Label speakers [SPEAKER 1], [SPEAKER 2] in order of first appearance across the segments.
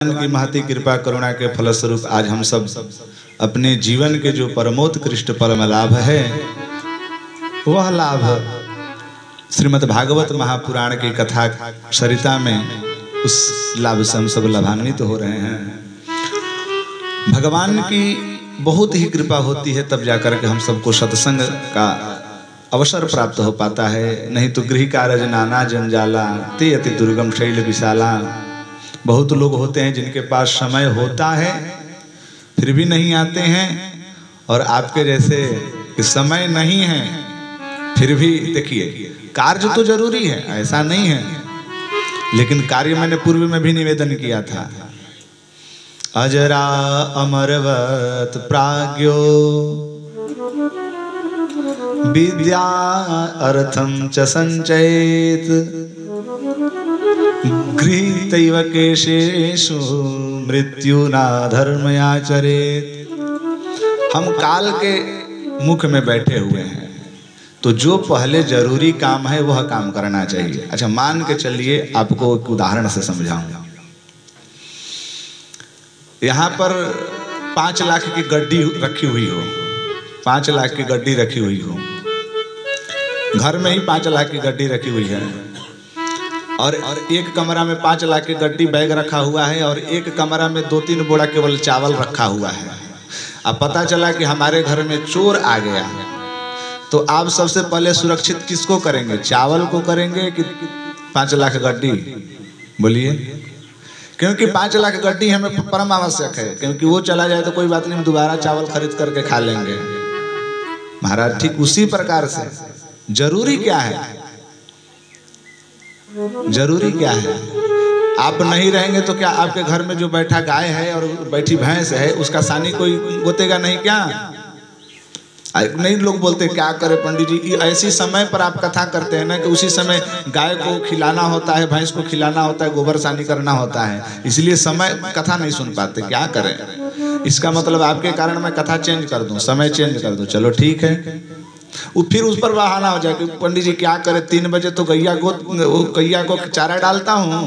[SPEAKER 1] की महती कृपा करुणा के फलस्वरूप आज हम सब अपने जीवन के जो परमोत्कृष्ट परम लाभ है वह लाभ श्रीमद् भागवत महापुराण की कथा सरिता में उस लाभ से हम सब लाभान्वित हो रहे हैं। भगवान की बहुत ही कृपा होती है तब जाकर के हम सबको सत्संग का अवसर प्राप्त हो पाता है, नहीं तो गृह कारज नाना जंजाला ते अति दुर्गम शैल विशाला। बहुत लोग होते हैं जिनके पास समय होता है फिर भी नहीं आते हैं, और आपके जैसे कि समय नहीं है फिर भी देखिए कार्य तो जरूरी है, ऐसा नहीं है, लेकिन कार्य मैंने पूर्व में भी निवेदन किया था। अजरा अमरवत प्राज्ञो विद्या अर्थम च संचयेत गृहीतैव केशेषु मृत्युना धर्मयाचरेत। हम काल के मुख में बैठे हुए हैं तो जो पहले जरूरी काम है वह काम करना चाहिए। अच्छा, मान के चलिए आपको एक उदाहरण से समझाऊंगा। यहाँ पर 5 लाख की गड्डी रखी हुई हो, 5 लाख की गड्डी रखी हुई हो, घर में ही 5 लाख की गड्डी रखी हुई है, और एक कमरा में 5 लाख की गड्डी बैग रखा हुआ है, और एक कमरा में 2-3 बोरा केवल चावल रखा हुआ है। अब पता चला कि हमारे घर में चोर आ गया, तो आप सबसे पहले सुरक्षित किसको करेंगे? चावल को करेंगे कि 5 लाख गड्डी? बोलिए। क्योंकि 5 लाख गड्डी हमें परम आवश्यक है, क्योंकि वो चला जाए तो कोई बात नहीं, हम दोबारा चावल खरीद करके खा लेंगे। महाराज ठीक उसी प्रकार से जरूरी क्या है? जरूरी क्या है? आप नहीं रहेंगे तो क्या आपके घर में जो बैठा गाय है और बैठी भैंस है उसका सानी कोई गोतेगा नहीं क्या? नहीं, लोग बोलते क्या करे पंडित जी, ऐसी समय पर आप कथा करते हैं ना कि उसी समय गाय को खिलाना होता है, भैंस को खिलाना होता है, गोबर सानी करना होता है, इसलिए समय कथा नहीं सुन पाते। क्या करें? इसका मतलब आपके कारण मैं कथा चेंज कर दूं, समय चेंज कर दूं। चलो ठीक है, वो फिर उस पर बहाना हो जाए कि पंडित जी क्या करे, 3 बजे तो गैया को चारा डालता हूँ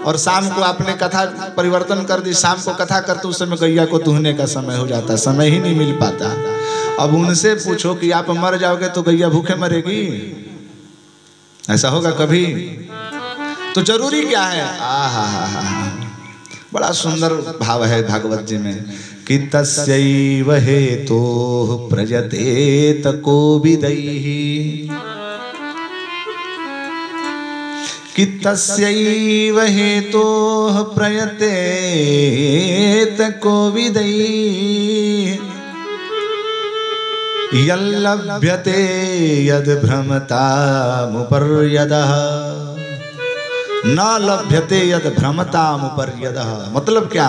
[SPEAKER 1] और शाम को आपने कथा परिवर्तन कर दी, शाम को कथा करते उस समय गैया को दूहने का समय हो जाता, समय ही नहीं मिल पाता। अब उनसे पूछो कि आप मर जाओगे तो गैया भूखे मरेगी? ऐसा होगा कभी? तो जरूरी क्या है? बड़ा सुंदर भाव है भागवत जी में कि तस्यैव हेतोः प्रयतेत कोविदैः, कि तस्यैव हेतोः प्रयतेत कोविदैः यल्लभ्यते यद् भ्रमतामुपर्यदः न लभ्यते यद् भ्रमतामुपर्यदः। मतलब क्या?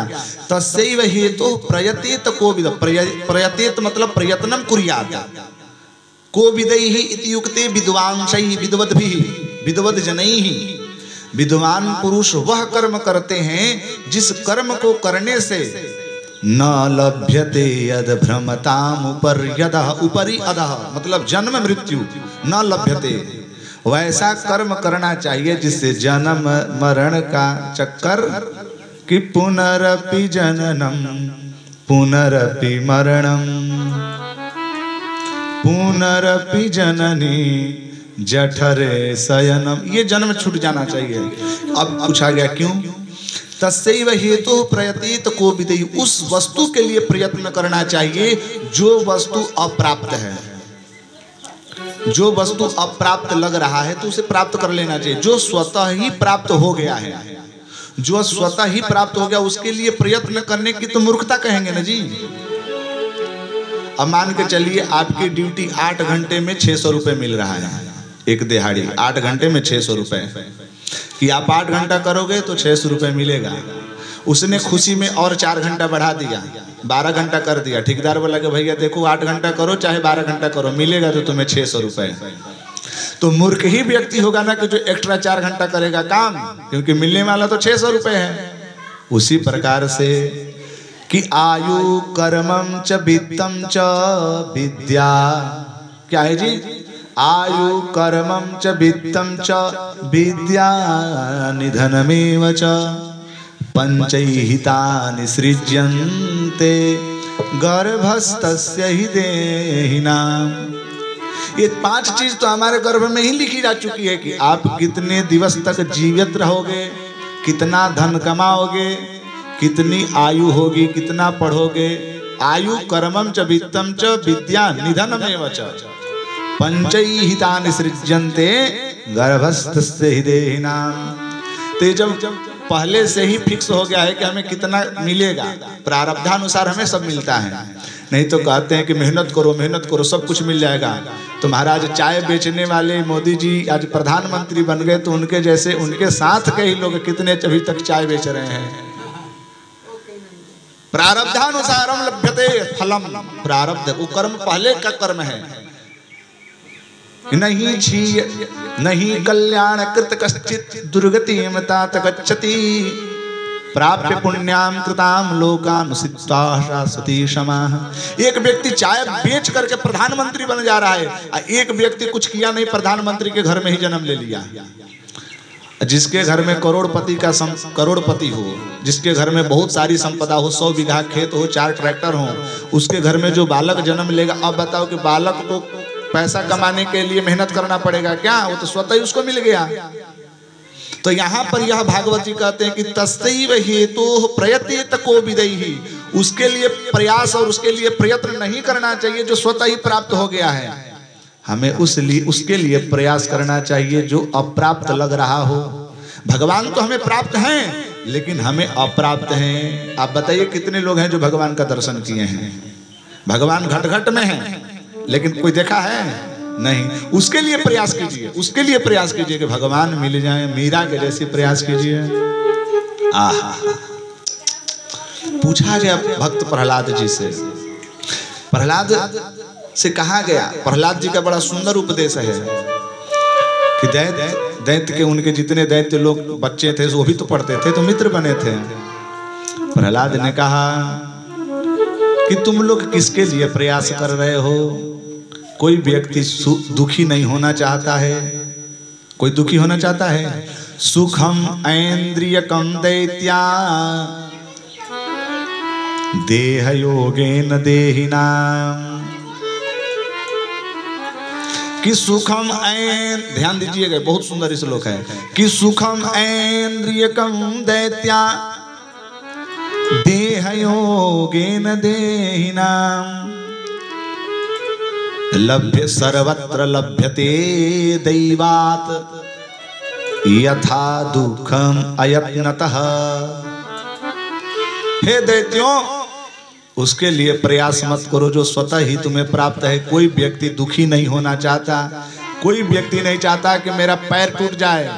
[SPEAKER 1] तस्यैव हेतुः प्रयतेत कोविद, प्रयतेत मतलब प्रयत्नं कुर्यात्, कोविदैः इति युक्ते विद्वांसैः विद्वद्भिः विद्वद्जनैः। विद्वान पुरुष वह कर्म करते हैं जिस कर्म को करने से न लभ्यते यद् भ्रमतामुपर्यदः, उपरि अधः मतलब जन्म मृत्यु, न लभ्यते वैसा कर्म करना चाहिए जिससे जन्म मरण का चक्कर कि पुनरपि जननम पुनरपि मरणम पुनरपि जननी जठरे शयनम, ये जन्म छूट जाना चाहिए। अब पूछा गया क्यों? तस्यैव हेतुः प्रयतेत कोविदैः, उस वस्तु के लिए प्रयत्न करना चाहिए जो वस्तु अप्राप्त है। जो वस्तु अप्राप्त लग रहा है तो उसे प्राप्त कर लेना चाहिए। जो स्वतः ही प्राप्त हो गया है, जो स्वतः ही प्राप्त हो गया उसके लिए प्रयत्न करने की तो मूर्खता कहेंगे ना जी। अब मान के चलिए आपकी ड्यूटी 8 घंटे में 600 रुपए मिल रहा है, एक दिहाड़ी 8 घंटे में 600 रुपए, कि आप 8 घंटा करोगे तो 600 रुपए मिलेगा। उसने खुशी में और 4 घंटा बढ़ा दिया, 12 घंटा कर दिया। ठेकेदार बोला कि भैया देखो 8 घंटा करो चाहे 12 घंटा करो, मिलेगा तो तुम्हें 600 रुपए। तो मूर्ख ही व्यक्ति होगा ना कि जो एक्स्ट्रा 4 घंटा करेगा काम, क्योंकि मिलने वाला तो 600 रुपए है। उसी प्रकार से कि आयु कर्मम च वित्तम च विद्या, क्या है जी? आयु कर्मं च वित्तं च विद्या निधनमेव च पंचैहितानि सृज्यन्ते गर्भस्तस्य हि देहिनाम। ये 5 चीज तो हमारे गर्भ में ही लिखी जा चुकी है कि आप कितने दिवस तक जीवित रहोगे, कितना धन कमाओगे, कितनी आयु होगी, कितना पढ़ोगे। आयु कर्मम च वित्तम च विद्या निधनमेव च पंचैहितानि सृज्यन्ते गर्भस्थस्य हि देहिनाम। तो जब पहले से ही फिक्स हो गया है कि हमें कितना मिलेगा, प्रारब्धानुसार हमें सब मिलता है। नहीं तो कहते हैं कि मेहनत करो सब कुछ मिल जाएगा। तो महाराज चाय बेचने वाले मोदी जी आज प्रधानमंत्री बन गए, तो उनके जैसे उनके साथ के ही लोग कितने अभी तक चाय बेच रहे हैं। प्रारब्धानुसारम लभ्यते फलम, प्रारब्ध वो कर्म पहले का कर्म है। नहीं कल्याण कृत कश्चित दुर्गतिम तात गच्छति प्राप्य पुण्याम कृताम लोकानुसित्वा शाश्वती क्षमाः। एक व्यक्ति चाय बेच करके प्रधानमंत्री बन जा रहा है, एक व्यक्ति कुछ किया नहीं, प्रधानमंत्री के घर में ही जन्म ले लिया। जिसके घर में करोड़पति हो, जिसके घर में बहुत सारी संपदा हो, 100 बीघा खेत हो, 4 ट्रैक्टर हो, उसके घर में जो बालक जन्म लेगा, अब बताओ कि बालक को पैसा कमाने के लिए मेहनत करना पड़ेगा क्या? वो तो स्वतः ही उसको मिल गया। तो यहाँ पर यह भागवत जी कहते हैं कि तस्यैव हेतोः प्रयतेत कोविदैहि, उसके लिए प्रयास और उसके लिए प्रयत्न नहीं करना चाहिए जो स्वतः ही प्राप्त हो गया है। हमें उसके लिए प्रयास करना चाहिए जो अप्राप्त लग रहा हो। भगवान तो हमें प्राप्त हैं, लेकिन हमें अप्राप्त हैं। आप बताइए कितने लोग हैं जो भगवान का दर्शन किए हैं? भगवान घट घट में हैं, लेकिन कोई देखा है नहीं। उसके लिए प्रयास कीजिए, उसके लिए प्रयास कीजिए कि भगवान मिल जाए। मीरा के जैसे प्रयास कीजिए। आहा, पूछा गया भक्त प्रहलाद जी से, प्रहलाद से कहा गया, प्रहलाद जी का बड़ा सुंदर उपदेश है कि दैत्य के उनके जितने दैत्य लोग बच्चे थे वो भी तो पढ़ते थे, तो मित्र बने थे। प्रहलाद ने कहा कि तुम लोग किसके लिए प्रयास कर रहे हो? कोई व्यक्ति दुखी नहीं होना चाहता है। कोई दुखी होना चाहता है? सुखम ऐन्द्रियकम दैत्या देह योगेन देहिनाम। कि सुखम ध्यान दीजिएगा, बहुत सुंदर श्लोक है कि सुखम ऐन्द्रियकम दैत्या देह योगेन देहिनाम लभ्य सर्वत्र लभ्यते दैवात यथा दुखम अयत्नतः। हे दैत्यों, उसके लिए प्रयास मत करो जो स्वतः ही तुम्हें प्राप्त है। कोई व्यक्ति दुखी नहीं होना चाहता, कोई व्यक्ति नहीं चाहता कि मेरा पैर टूट जाए,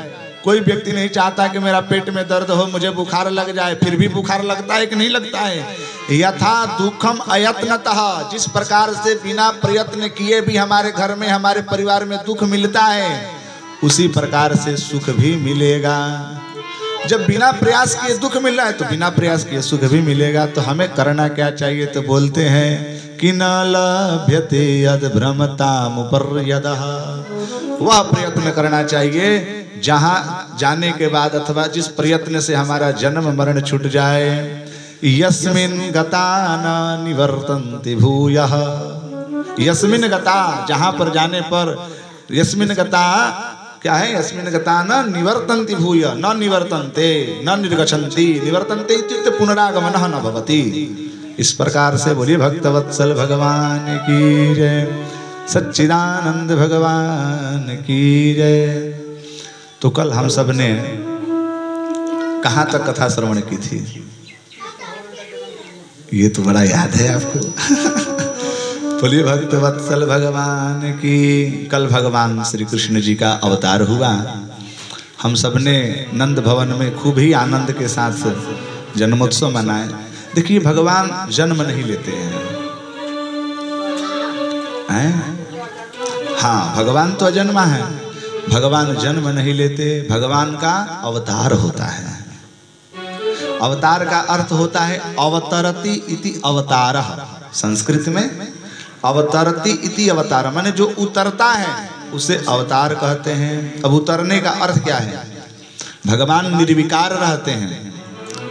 [SPEAKER 1] कोई व्यक्ति नहीं चाहता कि मेरा पेट में दर्द हो, मुझे बुखार लग जाए। फिर भी बुखार लगता है कि नहीं लगता है? यथा दुखम अयत्नतः, जिस प्रकार से बिना प्रयत्न किए भी हमारे घर में, हमारे परिवार में दुख मिलता है, उसी प्रकार से सुख भी मिलेगा। जब बिना प्रयास किए दुख मिल रहा है तो बिना प्रयास किए सुख भी मिलेगा। तो हमें करना क्या चाहिए? तो बोलते हैं कि न लभ्यते यद भ्रमतामुपर्यदः। वह प्रयत्न करना चाहिए जहाँ जाने के बाद अथवा जिस प्रयत्न से हमारा जन्म मरण छूट जाए। यस्मिन् गता न निवर्तन्ति भूयः। यस्मिन् गता, जहाँ पर जाने पर, यस्मिन् गता क्या है? यस्मिन् गता न निवर्तन्ति भूय न निवर्तन्ते न निर्गच्छन्ति। निवर्तन्ते इत्युक्ते पुनरागमनः न भवति। इस प्रकार से बोलिए भक्तवत्सल भगवान की जय, सच्चिदानंद भगवान की जय। तो कल हम सब ने कहाँ तक कथा श्रवण की थी? ये तो बड़ा याद है आपको। बोलिए भक्तवत्सल भगवान की। कल भगवान श्री कृष्ण जी का अवतार हुआ। हम सब ने नंद भवन में खूब ही आनंद के साथ जन्मोत्सव मनाए। देखिए, भगवान जन्म नहीं लेते हैं, हाँ, भगवान तो अजन्मा है। भगवान जन्म नहीं लेते, भगवान का अवतार होता है। अवतार का अर्थ होता है अवतरति इति अवतारः। संस्कृत में अवतरति इति अवतार माने जो उतरता है उसे अवतार कहते हैं। अब उतरने का अर्थ क्या है? भगवान निर्विकार रहते हैं,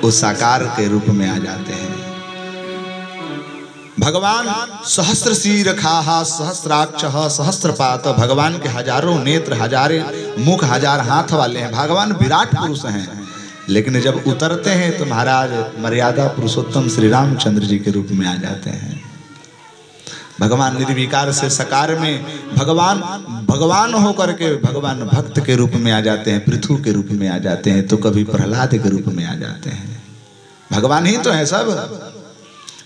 [SPEAKER 1] वो साकार के रूप में आ जाते हैं। भगवान सहस्र शीर खाहा सहस्राक्ष सहस्रपात, भगवान के हजारों नेत्र, हजारे मुख, हजार हाथ वाले हैं। भगवान विराट पुरुष हैं, लेकिन जब उतरते हैं तो महाराज मर्यादा पुरुषोत्तम श्री रामचंद्र जी के रूप में आ जाते हैं। भगवान निर्विकार से सकार में भगवान होकर के भगवान भक्त के रूप में आ जाते हैं, पृथु के रूप में आ जाते हैं, तो कभी प्रहलाद के रूप में आ जाते हैं। भगवान ही तो है सब।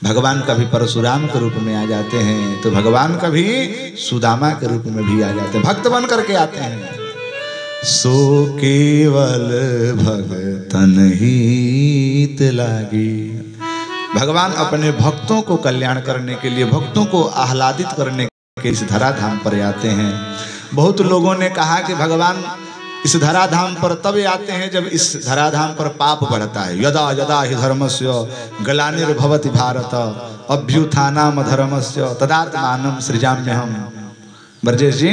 [SPEAKER 1] भगवान कभी परशुराम के रूप में आ जाते हैं, तो भगवान कभी सुदामा के रूप में भी आ जाते हैं, भक्त बन करके आते हैं। सो केवल भगतन हित लागी। भगवान अपने भक्तों को कल्याण करने के लिए, भक्तों को आह्लादित करने के इस धराधाम पर आते हैं। बहुत लोगों ने कहा कि भगवान इस धराधाम पर तब आते हैं जब इस धराधाम पर पाप बढ़ता है। यदा यदा हि धर्मस्य ग्लानिर्भवति भारत अभ्युत्थानाम धर्मस्य तदात्मानं सृजाम्यहम्। ब्रजेश जी,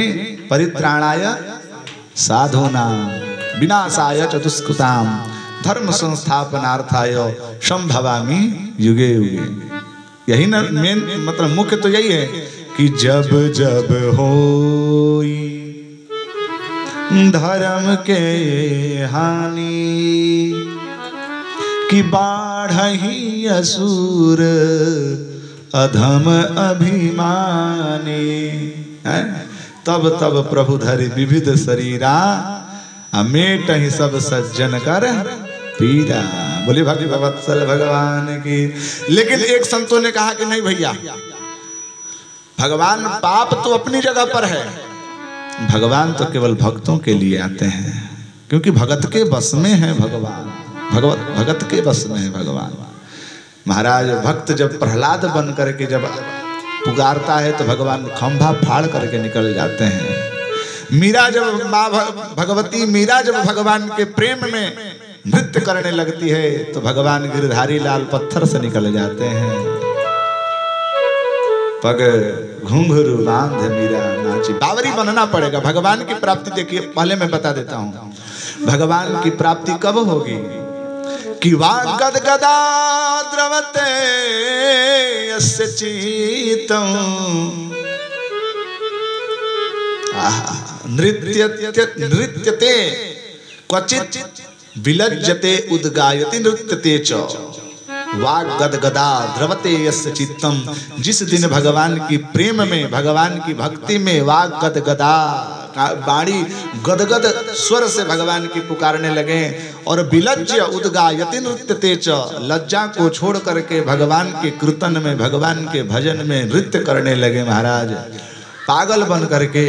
[SPEAKER 1] परित्राणाय साधूनां विनाशाय च दुष्कृतां धर्म संस्थापनार्थाय संभवामि युगे युगे। यही ना मेन मतलब मुख्य तो यही है कि जब जब होई धर्म के हानि कि बाढ़हि असुर अधम अभिमानी। तब तब प्रभु धरि विविध शरीरा अमेट ही सब सज्जन कर पीरा। बोले भगवत्सल भगवान की। लेकिन एक संतों ने कहा कि नहीं भैया, भगवान पाप तो अपनी जगह पर है, भगवान तो केवल भक्तों के लिए आते हैं, क्योंकि भगत के बस में है भगवान, भगत के बस में है भगवान। महाराज भक्त जब प्रहलाद बन करके जब पुकारता है तो भगवान खंभा फाड़ करके निकल जाते हैं। मीरा जब माँ भगवती मीरा जब भगवान के प्रेम में नृत्य करने लगती है तो भगवान गिरधारी लाल पत्थर से निकल जाते हैं। पग घुंघरू बांध मीरा नाची। बावरी बनना पड़ेगा भगवान की प्राप्ति। देखिए पहले मैं बता देता हूँ भगवान की प्राप्ति कब होगी कि वागद गदा द्रवते यस्य चित्तं नृत्यते क्वचित विलज्जते उद्गायति नृत्यते च वागद गदा द्रवते यस्य चित्तम। जिस दिन भगवान की प्रेम में, भगवान की भक्ति में वागद गदा बाणी गदगद स्वर से भगवान की पुकारने लगे और विलज्ज उद्गायति नृत्यते च, लज्जा को छोड़ करके भगवान के कीर्तन में, भगवान के भजन में नृत्य करने लगे महाराज पागल बन करके।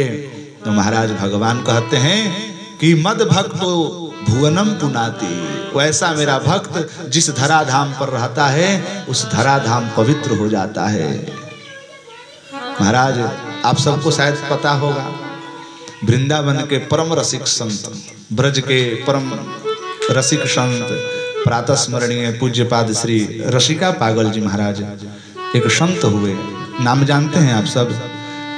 [SPEAKER 1] तो महाराज भगवान कहते हैं कि मद भक्तो भुवनम पुनाति। वैसा मेरा भक्त जिस धराधाम पर रहता है उस धराधाम पवित्र हो जाता है। महाराज आप सबको शायद पता होगा वृंदावन के परम रसिक संत, ब्रज के परम रसिक संत, प्रातः स्मरणीय पूज्यपाद श्री रसिका पागल जी महाराज एक संत हुए। नाम जानते हैं आप सब?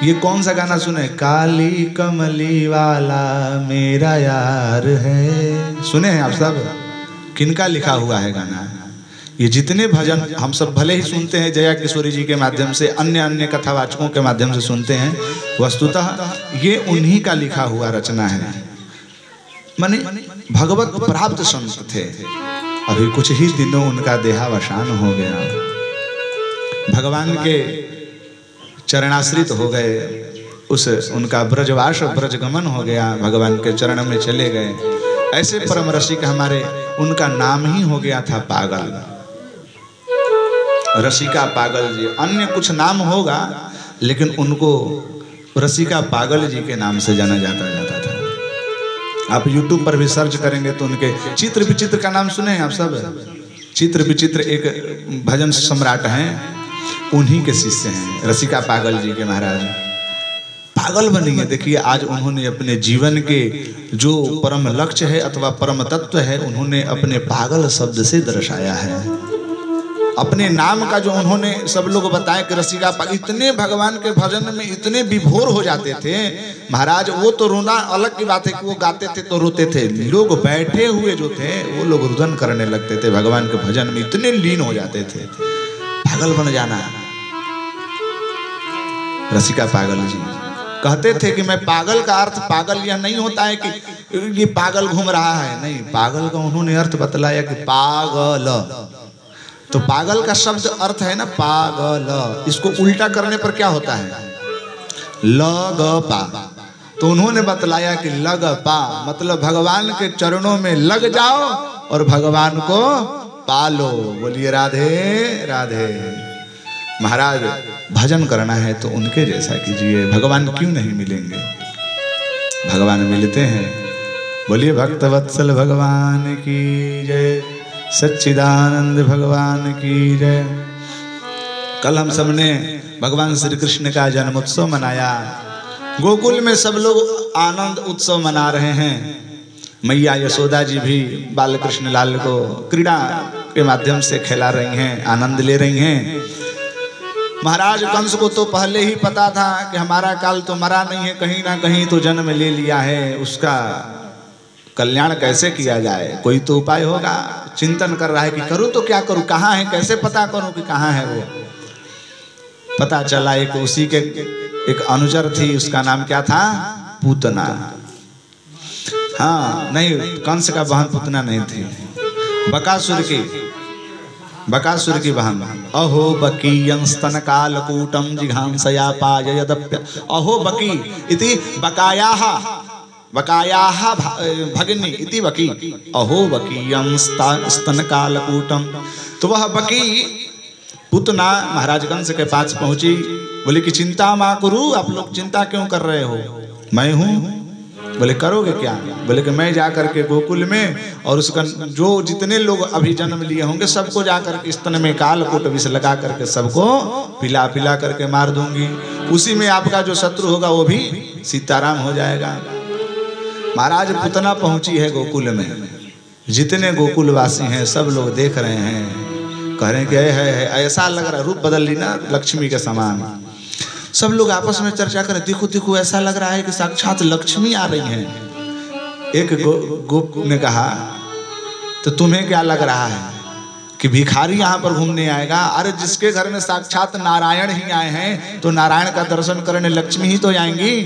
[SPEAKER 1] ये कौन सा गाना सुने? काली कमली वाला मेरा यार है। सुने हैं आप सब? किनका लिखा हुआ है गाना? ये जितने भजन हम सब भले ही सुनते हैं जया किशोरी जी के माध्यम से, अन्य अन्य कथावाचकों के माध्यम से सुनते हैं, वस्तुतः ये उन्हीं का लिखा हुआ रचना है। माने भगवत प्राप्त संत थे। अभी कुछ ही दिनों उनका देहावसान हो गया। भगवान के चरणाश्रित हो गए, उस उनका ब्रजवास ब्रजगमन हो गया, भगवान के चरण में चले गए। ऐसे परम रसिक हमारे, उनका नाम ही हो गया था पागल, रसिका पागल जी। अन्य कुछ नाम होगा लेकिन उनको रसिका पागल जी के नाम से जाना जाता था। आप YouTube पर भी सर्च करेंगे तो उनके चित्र विचित्र का नाम सुने हैं आप सब? चित्र विचित्र एक भजन सम्राट हैं, उन्हीं के शिष्य हैं रसिका पागल जी के। महाराज पागल बनेंगे। देखिए आज उन्होंने अपने जीवन के जो परम लक्ष्य है अथवा परम तत्व है, उन्होंने अपने पागल शब्द से दर्शाया है। अपने नाम का जो उन्होंने सब लोग बताए कि रसिका इतने भगवान के भजन में इतने विभोर हो जाते थे महाराज। वो तो रोना अलग की बात है कि वो गाते थे तो रोते थे, लोग बैठे हुए जो थे वो लोग रुदन करने लगते थे, भगवान के भजन में इतने लीन हो जाते थे। पागल बन जाना। रसिका पागल जी कहते थे कि मैं पागल का अर्थ पागल यह नहीं होता है कि ये पागल घूम रहा है, नहीं, पागल का उन्होंने अर्थ बतलाया कि पागल, तो पागल का शब्द अर्थ है ना पागल, इसको उल्टा करने पर क्या होता है लग पा, तो उन्होंने बतलाया कि लग पा मतलब भगवान के चरणों में लग जाओ और भगवान को पालो। बोलिए राधे राधे। महाराज भजन करना है तो उनके जैसा कीजिए, भगवान क्यों नहीं मिलेंगे, भगवान मिलते हैं। बोलिए भक्त वत्सल भगवान की जय, सच्चिदानंद भगवान की जय। कल हम सबने भगवान श्री कृष्ण का जन्मोत्सव मनाया, गोकुल में सब लोग आनंद उत्सव मना रहे हैं। मैया यशोदा जी भी बाल कृष्ण लाल को क्रीड़ा के माध्यम से खिला रही हैं, आनंद ले रही हैं। महाराज कंस को तो पहले ही पता था कि हमारा काल तो मरा नहीं है, कहीं ना कहीं तो जन्म ले लिया है, उसका कल्याण कैसे किया जाए, कोई तो उपाय होगा। चिंतन कर रहा है कि करूं तो क्या करूं, कहाँ है, कैसे पता करूं कि कहाँ है वो। पता चला एक उसी के एक अनुचर थी, उसका नाम क्या था पूतना। हाँ नहीं, कंस का बहन पूतना नहीं थी, बकासुर की बहन। अहो बकीयं स्तन कालकूटम जिघांसया पाययदप्य, अहो बकी इति बकायाः भगिनी इति बकी, अहो बकीयं स्तन कालकूटम। तो वह बकी पूतना महाराज कंस के पास पहुंची, बोले कि चिंता मा करू, आप लोग चिंता क्यों कर रहे हो, मैं हूं। बोले करोगे क्या, बोले कि मैं जाकर के गोकुल में और उसका जो जितने लोग अभी जन्म लिए होंगे सबको जाकर के स्तन में कालकूट विष लगा करके सबको पिला पिला करके मार दूंगी, उसी में आपका जो शत्रु होगा वो भी सीताराम हो जाएगा। महाराज पूतना पहुंची है गोकुल में, जितने गोकुलवासी हैं सब लोग देख रहे हैं, कह रहे हैं कि है ऐसा लग रहा है, रूप बदल ली ना लक्ष्मी के समान। सब लोग आपस में चर्चा करें, देखो देखो ऐसा लग रहा है कि साक्षात लक्ष्मी आ रही हैं। एक गोप ने कहा तो तुम्हें क्या लग रहा है कि भिखारी यहाँ पर घूमने आएगा, अरे जिसके घर में साक्षात नारायण ही आए हैं तो नारायण का दर्शन करने लक्ष्मी ही तो आएंगी।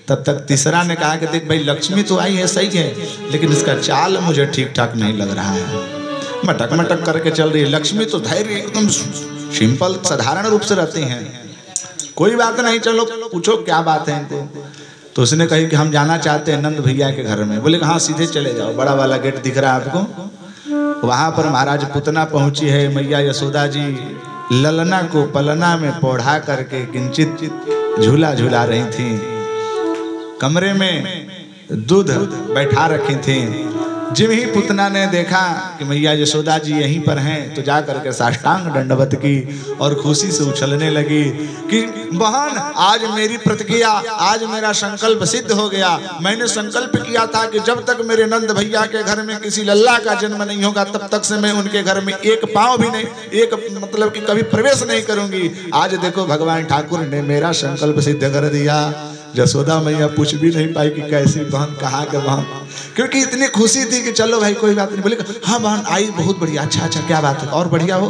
[SPEAKER 1] तब तक तीसरा ने कहा कि देख भाई लक्ष्मी तो आई है सही है, लेकिन इसका चाल मुझे ठीक ठाक नहीं लग रहा है, मटक मटक करके चल रही है। लक्ष्मी तो धैर्य एकदम सिंपल साधारण रूप से रहती हैं, कोई बात नहीं, चलो पूछो क्या बात है इनको। तो उसने कही कि हम जाना चाहते हैं नंद भैया के घर में। बोले हाँ सीधे चले जाओ, बड़ा वाला गेट दिख रहा है आपको। वहां पर महाराज पूतना पहुंची है, मैया यशोदा जी ललना को पलना में पौढ़ा करके किंचित झूला झूला रही थी, कमरे में दूध बैठा रखी थी। जिम ही पूतना ने देखा कि मैया यशोदा जी यहीं पर हैं तो जा करके साष्टांग दंडवत की और खुशी से उछलने लगी कि बहन आज मेरी प्रतिज्ञा, आज मेरा संकल्प सिद्ध हो गया। मैंने संकल्प किया था कि जब तक मेरे नंद भैया के घर में किसी लल्ला का जन्म नहीं होगा तब तक से मैं उनके घर में एक पांव भी नहीं, एक मतलब कि कभी प्रवेश नहीं करूंगी। आज देखो भगवान ठाकुर ने मेरा संकल्प सिद्ध कर दिया। यशोदा मैया पूछ भी नहीं पाई कि कैसी बहन, कहाँ के बहन, क्योंकि इतनी खुशी थी कि चलो भाई कोई बात नहीं। बोले हाँ बहन आई, बहुत बढ़िया, अच्छा अच्छा क्या बात है, और बढ़िया हो,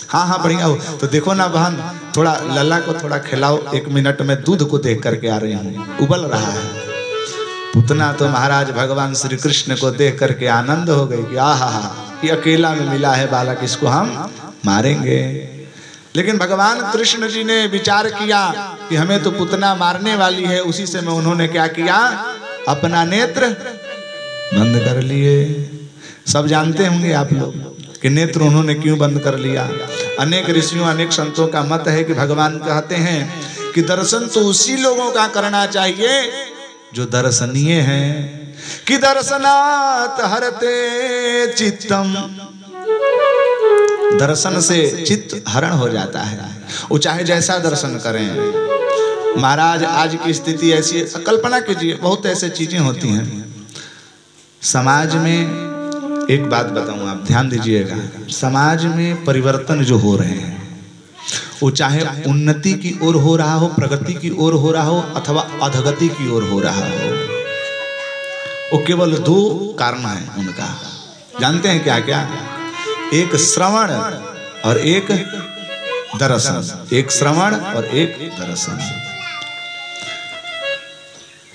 [SPEAKER 1] हाँ हाँ बढ़िया हो। तो देखो ना बहन थोड़ा लल्ला को थोड़ा खिलाओ, 1 मिनट में दूध को देख करके आ रही हूँ, उबल रहा है। पूतना तो महाराज भगवान श्री कृष्ण को देख करके आनंद हो गई कि आहा ये अकेला में मिला है बालक, इसको हम मारेंगे। लेकिन भगवान कृष्ण जी ने विचार किया कि हमें तो पूतना मारने वाली है, उसी से में उन्होंने क्या किया, अपना नेत्र बंद कर लिए। सब जानते होंगे आप लोग कि नेत्र उन्होंने क्यों बंद कर लिया। अनेक ऋषियों अनेक संतों का मत है कि भगवान कहते हैं कि दर्शन तो उसी लोगों का करना चाहिए जो दर्शनीय हैं, कि दर्शनात् हरते चित्तम, दर्शन से चित्त हरण हो जाता है, वो चाहे जैसा दर्शन करें। महाराज आज की स्थिति ऐसी है, कल्पना कीजिए बहुत ऐसे चीजें होती हैं समाज में एक बात बताऊं, आप ध्यान दीजिएगा, समाज में परिवर्तन जो हो रहे हैं वो चाहे उन्नति की ओर हो रहा हो, प्रगति की ओर हो रहा हो अथवा अधगति की ओर हो रहा हो, वो केवल दो कारण हैं उनका। जानते हैं क्या क्या? एक श्रवण और एक दर्शन। एक श्रवण और एक दर्शन।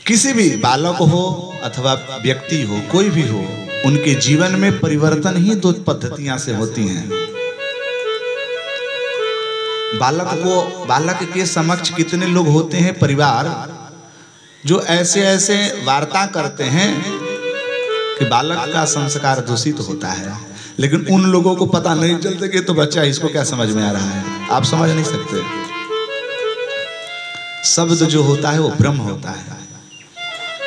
[SPEAKER 1] किसी भी बालक हो अथवा व्यक्ति हो, कोई भी हो, उनके जीवन में परिवर्तन ही दो पद्धतियां से होती हैं। बालक के समक्ष कितने लोग होते हैं परिवार जो ऐसे ऐसे वार्ता करते हैं कि बालक का संस्कार दूषित होता है, लेकिन उन लोगों को पता नहीं चलता कि तो बच्चा इसको क्या समझ में आ रहा है। आप समझ नहीं सकते। शब्द जो होता है वो ब्रह्म होता है।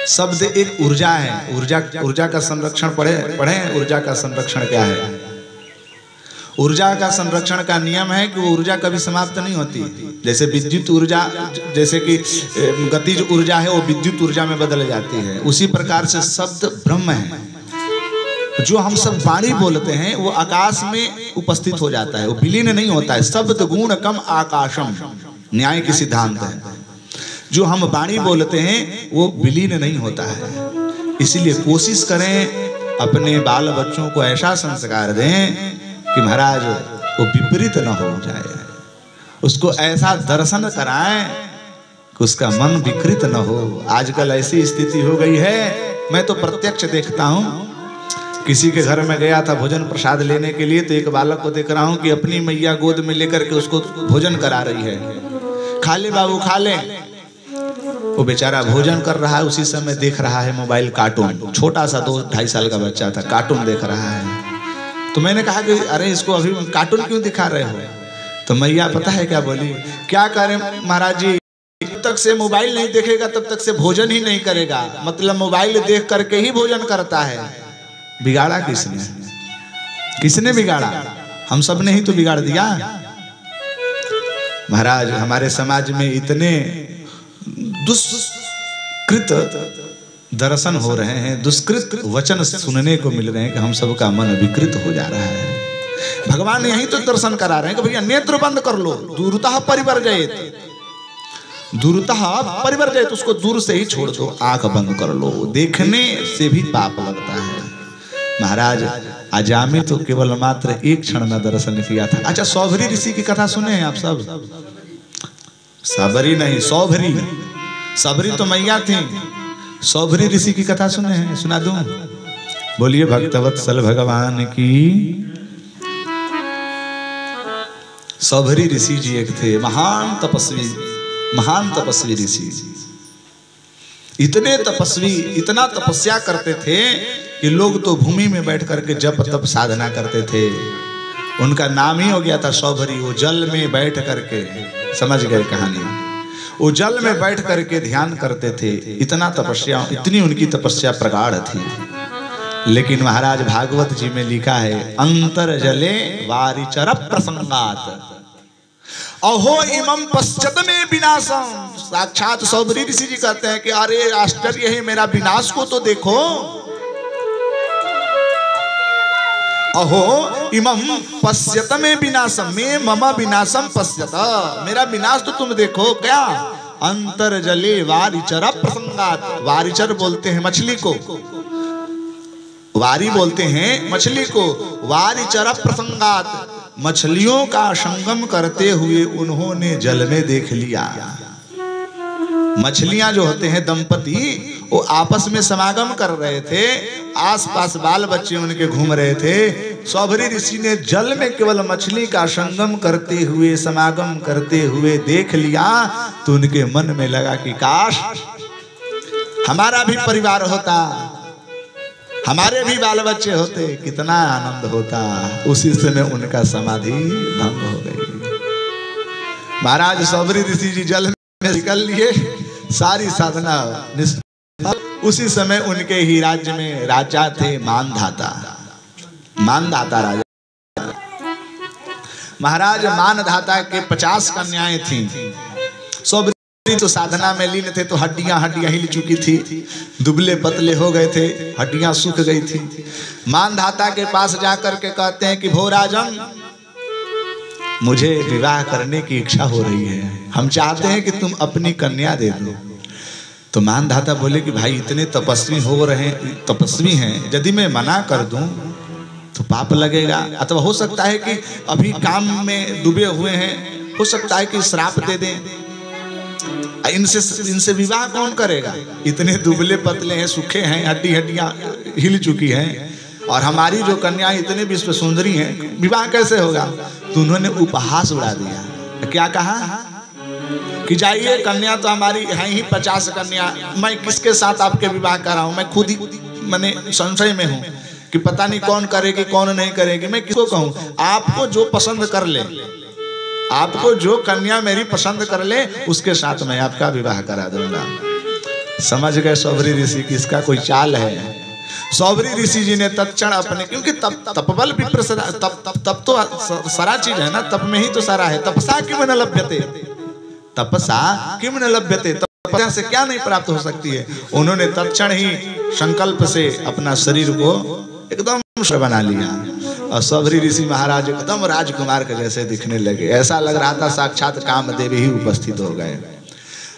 [SPEAKER 1] शब्द एक ऊर्जा है। ऊर्जा का संरक्षण पढ़े। ऊर्जा का संरक्षण क्या है? ऊर्जा का संरक्षण का नियम है कि वो ऊर्जा कभी समाप्त नहीं होती। जैसे विद्युत ऊर्जा, जैसे कि गतिज ऊर्जा है वो विद्युत ऊर्जा में बदल जाती है, उसी प्रकार से शब्द ब्रह्म है। जो हम सब वाणी बोलते हैं वो आकाश में उपस्थित हो जाता है, वो विलीन नहीं होता है। शब्द गुण कम आकाशम, न्याय की सिद्धांत है। जो हम वाणी बोलते हैं वो विलीन नहीं होता है। इसीलिए कोशिश करें अपने बाल बच्चों को ऐसा संस्कार दें कि महाराज वो विपरीत न हो जाए। उसको ऐसा दर्शन कराएं कि उसका मन विकृत न हो। आजकल ऐसी स्थिति हो गई है, मैं तो प्रत्यक्ष देखता हूं। किसी के घर में गया था भोजन प्रसाद लेने के लिए, तो एक बालक को देख रहा हूं कि अपनी मैया गोद में लेकर के उसको भोजन करा रही है। खा ले बाबू खा ले। वो बेचारा भोजन कर रहा है, उसी समय देख रहा है मोबाइल कार्टून। छोटा सा 2-2.5 साल का बच्चा था, कार्टून देख रहा है। तो मैंने कहा कि अरे इसको अभी कार्टून क्यों दिखा रहे हो? तो मैया पता है क्या बोली? क्या करें महाराज जी, जब तक से मोबाइल नहीं देखेगा तब तक से भोजन ही नहीं करेगा। मतलब मोबाइल देख करके ही भोजन करता है। बिगाड़ा किसने? किसने बिगाड़ा? हम सब ने ही तो बिगाड़ दिया। महाराज हमारे समाज में इतने दुष्कृत दर्शन हो रहे हैं, दुष्कृत वचन सुनने को मिल रहे हैं कि हम सबका मन विकृत हो जा रहा है। भगवान यही तो दर्शन करा रहे हैं कि भैया नेत्र बंद कर लो, दूरतः परिवर्जयेत। दूरतः परिवर्जयेत, उसको दूर से ही छोड़ दो, आंख बंद कर लो। देखने से भी पाप लगता है। महाराज अजामी तो केवल मात्र एक क्षण न दर्शन किया था। अच्छा, सौभरी ऋषि की कथा सुने हैं आप सब? सबरी नहीं, सौभरी। सबरी तो मैया थी, सौभरी ऋषि की कथा सुने हैं? सुना दूं? बोलिए भक्तवत्सल भगवान की। सौभरी ऋषि जी एक थे, महान तपस्वी ऋषि। इतने तपस्वी, इतना तपस्या करते थे कि लोग तो भूमि में बैठ करके जप तप साधना करते थे। उनका नाम ही हो गया था सौभरी। वो जल में बैठ करके, समझ गए कहानी, वो जल में बैठ करके ध्यान करते थे। इतना तपस्या, इतनी उनकी तपस्या प्रगाढ़ थी। लेकिन महाराज भागवत जी में लिखा है, अंतर जले वारिचर प्रसंगात अहो इमं पश्चत में विनाशम। साक्षात सौभरी ऋषि जी कहते हैं कि अरे आश्चर्य है, मेरा विनाश को तो देखो। अहो इमं पश्यत में विनाशम, में मम विनाशम पश्यत, मेरा विनाश तो तुम देखो। क्या? अंतर जले वारिचर प्रसंगात। वारिचर बोलते हैं मछली को, वारी बोलते हैं मछली को। वारिचर प्रसंगात, मछलियों का संगम करते हुए उन्होंने जल में देख लिया। मछलियां जो होते हैं दंपति, वो आपस में समागम कर रहे थे, आसपास बाल बच्चे उनके घूम रहे थे। सौभरी ऋषि ने जल में केवल मछली का संगम करते हुए, समागम करते हुए देख लिया। तो उनके मन में लगा कि काश हमारा भी परिवार होता, हमारे भी बाल बच्चे होते, कितना आनंद होता। उसी समय उनका समाधि भंग हो गई। महाराज सौभरी ऋषि जी जल में निकल लिए, सारी साधना। उसी समय उनके ही राज्य में राजा थे मानधाता। मानधाता राजा। महाराज मानधाता के 50 कन्याएं थी। तो साधना में लीन थे तो हड्डियां हिल चुकी थी, दुबले पतले हो गए थे, हड्डियां सूख गई थी। मानधाता के पास जाकर के कहते हैं कि भोराजन, मुझे विवाह करने की इच्छा हो रही है, हम चाहते हैं कि तुम अपनी कन्या दे दो। तो मानधाता बोले कि भाई इतने तपस्वी हैं, यदि मैं मना कर दूं तो पाप लगेगा, अथवा हो सकता है कि अभी काम में डूबे हुए हैं, हो सकता है कि श्राप दे दें, इनसे विवाह कौन करेगा? इतने दुबले पतले हैं, सूखे हैं, हड्डियां हिल चुकी हैं, और हमारी जो कन्या इतने विश्व सुंदरी हैं, विवाह कैसे होगा? तो उन्होंने उपहास उड़ा दिया। क्या कहा कि जाइए, कन्या तो हमारी है ही 50 कन्या, मैं किसके साथ आपके विवाह कर रहा हूं? मैं खुद ही मैंने संशय में हूं कि पता नहीं कौन करेगी कौन नहीं करेगी, मैं किसको कहूं? आपको जो पसंद कर ले, आपको जो कन्या मेरी पसंद कर ले, उसके साथ मैं आपका विवाह करा दूंगा। समझ गए सौभरी ऋषि की इसका कोई चाल है। सौभरी ऋषि जी ने तत्क्षण अपने, क्योंकि तपबल विप्र तप तो सारा चीज है ना, तप में ही तो सारा है। तपसा किम न लभ्यते, तपसा किम न लभ्यते, तपस्या से क्या नहीं प्राप्त हो सकती है। उन्होंने तत्क्षण ही संकल्प से अपना शरीर को एकदम बना लिया, और सौभरी ऋषि महाराज एकदम राजकुमार के जैसे दिखने लगे। ऐसा लग रहा था साक्षात कामदेव ही उपस्थित हो गए।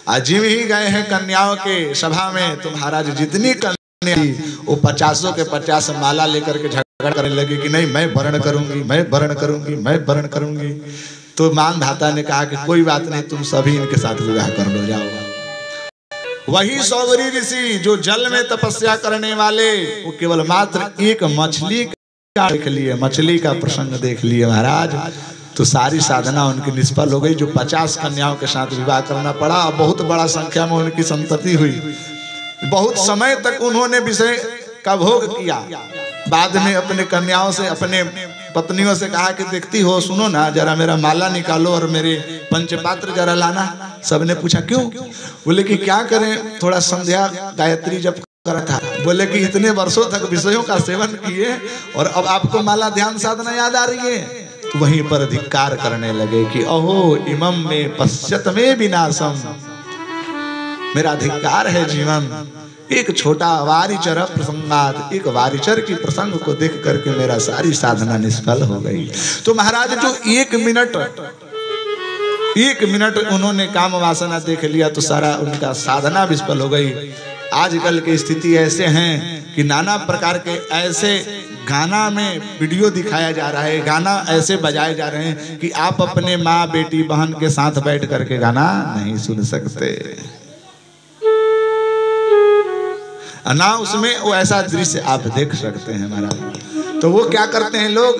[SPEAKER 1] अजीब ही गए हैं कन्याओं के सभा में, तो महाराज जितनी कन्या वो 50 के 50 माला लेकर के झगड़ा करने लगे कि नहीं, मैं वर्ण करूंगी, मैं वर्ण करूंगी, मैं वर्ण करूंगी। तो मानधाता ने कहा कि कोई बात नहीं, तुम सभी इनके साथ विवाह कर लो, जाओ। वही सौभरी ऋषि जो जल में तपस्या करने वाले, वो केवल मात्र एक मछली देख लिए, मछली का प्रसंग देख लिए महाराज, तो सारी साधना उनकी निष्फल हो गई। जो 50 कन्याओं के साथ विवाह करना पड़ा, बहुत बड़ा संख्या में उनकी संतति हुई। बहुत समय तक उन्होंने विषय का भोग किया। बाद में अपने कन्याओं से, अपने पत्नियों से कहा कि देखती हो, सुनो ना, जरा मेरा माला निकालो और मेरे पंचपात्र जरा लाना। सबने पूछा क्यों? बोले कि क्या करें, थोड़ा संध्या गायत्री जप करा था। बोले कि इतने वर्षों तक विषयों का सेवन किए और अब आपको माला ध्यान साधना याद आ रही है? तो वहीं पर धिक्कार करने लगे कि अहो इमं में पश्यत में विनाशम, मेरा धिक्कार है जीवन। एक छोटा वारिचर प्रसंगात, एक वारिचर की प्रसंग को देख करके मेरा सारी साधना निष्फल हो गई। तो महाराज जो एक मिनट उन्होंने काम वासना देख लिया, तो सारा उनका साधना विफल हो गई। आजकल की स्थिति ऐसे हैं कि नाना प्रकार के ऐसे गाना में वीडियो दिखाया जा रहा है, गाना ऐसे बजाए जा रहे हैं कि आप अपने माँ बेटी बहन के साथ बैठ करके गाना नहीं सुन सकते ना, उसमें वो ऐसा दृश्य आप देख सकते हैं महाराज। तो वो क्या करते हैं लोग,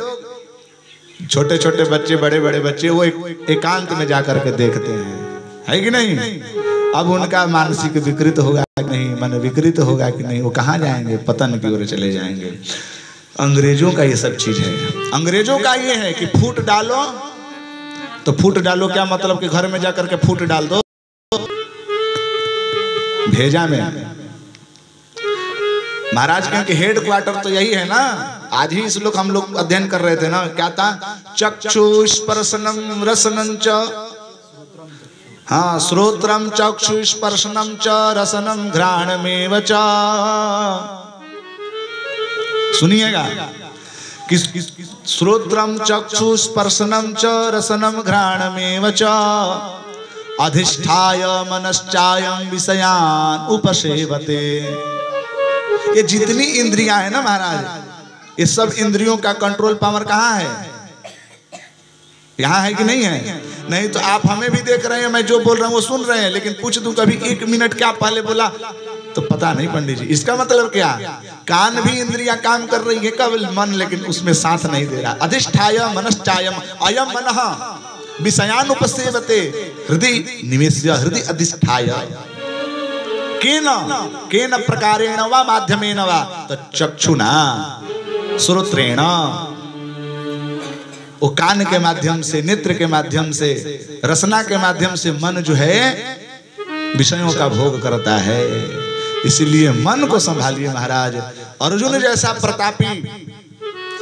[SPEAKER 1] छोटे छोटे बच्चे, बड़े बड़े बच्चे, वो एकांत में जाकर के देखते हैं, है कि नहीं? अब उनका मानसिक विकृत होगा कि नहीं, मन विकृत होगा कि नहीं, वो कहाँ जाएंगे? पतन की ओर चले जाएंगे। अंग्रेजों का ये सब चीज है। अंग्रेजों का ये है कि फूट डालो तो फूट डालो, क्या मतलब कि घर में जाकर के फूट डाल दो भेजा में। महाराज के हेड क्वार्टर तो यही है ना। आज ही इस लोग हम लोग अध्ययन कर रहे थे ना, क्या था? चक्षु स्पर्शनम रसनम च, हाँ, श्रोत्रम चक्षु स्पर्शनम च रसनम घ्राणमेव च। सुनिएगा, श्रोत्रम चक्षु स्पर्शनम च रसनम घ्राणमेव च अधिष्ठाय मनश्चायं विषयान उपसेवते। ये जितनी इंद्रियां है ना महाराज, ये सब इंद्रियों का कंट्रोल पावर कहाँ है? यहाँ है कि नहीं है? नहीं तो आप हमें भी देख रहे हैं, मैं जो बोल रहा हूँ वो सुन रहे हैं, लेकिन पूछ दूं कभी 1 मिनट क्या पहले बोला तो पता नहीं पंडित जी। इसका मतलब क्या? कान भी इंद्रियां काम कर रही है, केवल मन लेकिन उसमें साथ नहीं दे रहा। अधिष्ठाय मनश्चायम अयम मनः विषयान उपसेवते हृदय निवेश्य हृदय अधिष्ठाय केन प्रकारेण वा माध्यमेन वा तो चक्षुना श्रोत्रेण, वो कान के माध्यम से, नेत्र के माध्यम से, रसना के माध्यम से मन जो है विषयों का भोग करता है। इसलिए मन को संभालिए महाराज। अर्जुन जैसा प्रतापी,